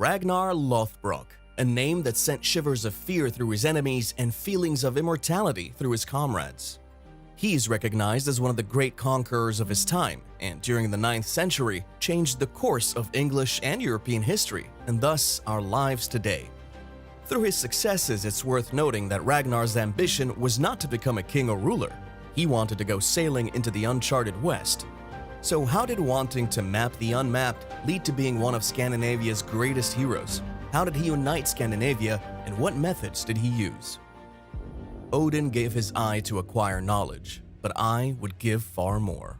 Ragnar Lothbrok, a name that sent shivers of fear through his enemies and feelings of immortality through his comrades. He is recognized as one of the great conquerors of his time, and during the 9th century changed the course of English and European history, and thus our lives today. Through his successes, it's worth noting that Ragnar's ambition was not to become a king or ruler. He wanted to go sailing into the uncharted West. So how did wanting to map the unmapped lead to being one of Scandinavia's greatest heroes? How did he unite Scandinavia, and what methods did he use? Odin gave his eye to acquire knowledge, but I would give far more.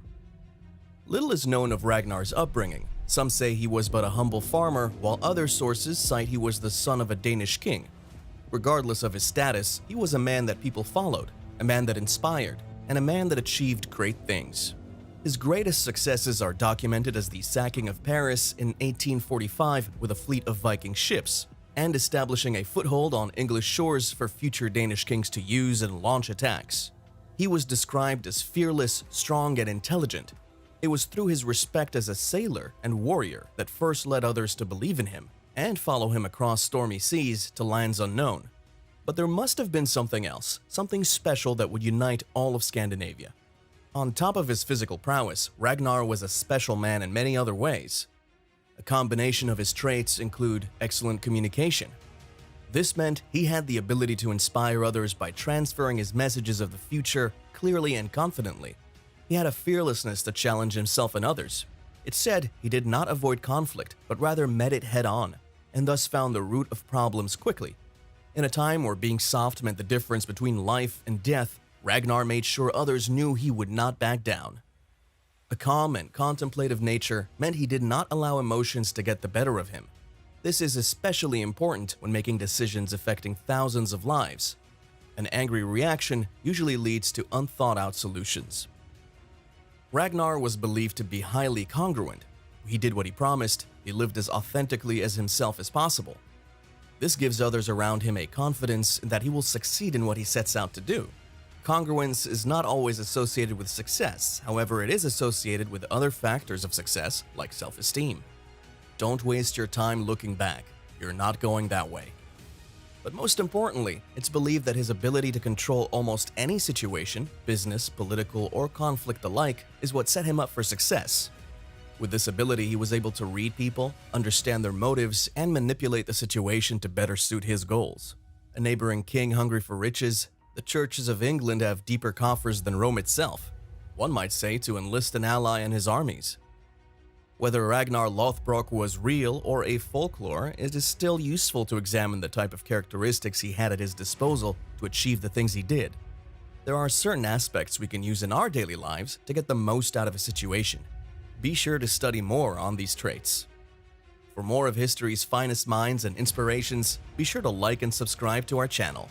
Little is known of Ragnar's upbringing. Some say he was but a humble farmer, while other sources cite he was the son of a Danish king. Regardless of his status, he was a man that people followed, a man that inspired, and a man that achieved great things. His greatest successes are documented as the sacking of Paris in 1845 with a fleet of Viking ships, and establishing a foothold on English shores for future Danish kings to use and launch attacks. He was described as fearless, strong, and intelligent. It was through his respect as a sailor and warrior that first led others to believe in him and follow him across stormy seas to lands unknown. But there must have been something else, something special that would unite all of Scandinavia. On top of his physical prowess, Ragnar was a special man in many other ways. A combination of his traits include excellent communication. This meant he had the ability to inspire others by transferring his messages of the future clearly and confidently. He had a fearlessness to challenge himself and others. It's said he did not avoid conflict, but rather met it head-on, and thus found the root of problems quickly. In a time where being soft meant the difference between life and death, Ragnar made sure others knew he would not back down. A calm and contemplative nature meant he did not allow emotions to get the better of him. This is especially important when making decisions affecting thousands of lives. An angry reaction usually leads to unthought-out solutions. Ragnar was believed to be highly congruent. He did what he promised, he lived as authentically as himself as possible. This gives others around him a confidence that he will succeed in what he sets out to do. Congruence is not always associated with success, however, it is associated with other factors of success, like self-esteem. Don't waste your time looking back, you're not going that way. But most importantly, it's believed that his ability to control almost any situation, business, political, or conflict alike, is what set him up for success. With this ability, he was able to read people, understand their motives, and manipulate the situation to better suit his goals. A neighboring king hungry for riches, the churches of England have deeper coffers than Rome itself. One might say to enlist an ally in his armies. Whether Ragnar Lothbrok was real or a folklore, it is still useful to examine the type of characteristics he had at his disposal to achieve the things he did. There are certain aspects we can use in our daily lives to get the most out of a situation. Be sure to study more on these traits. For more of history's finest minds and inspirations, be sure to like and subscribe to our channel.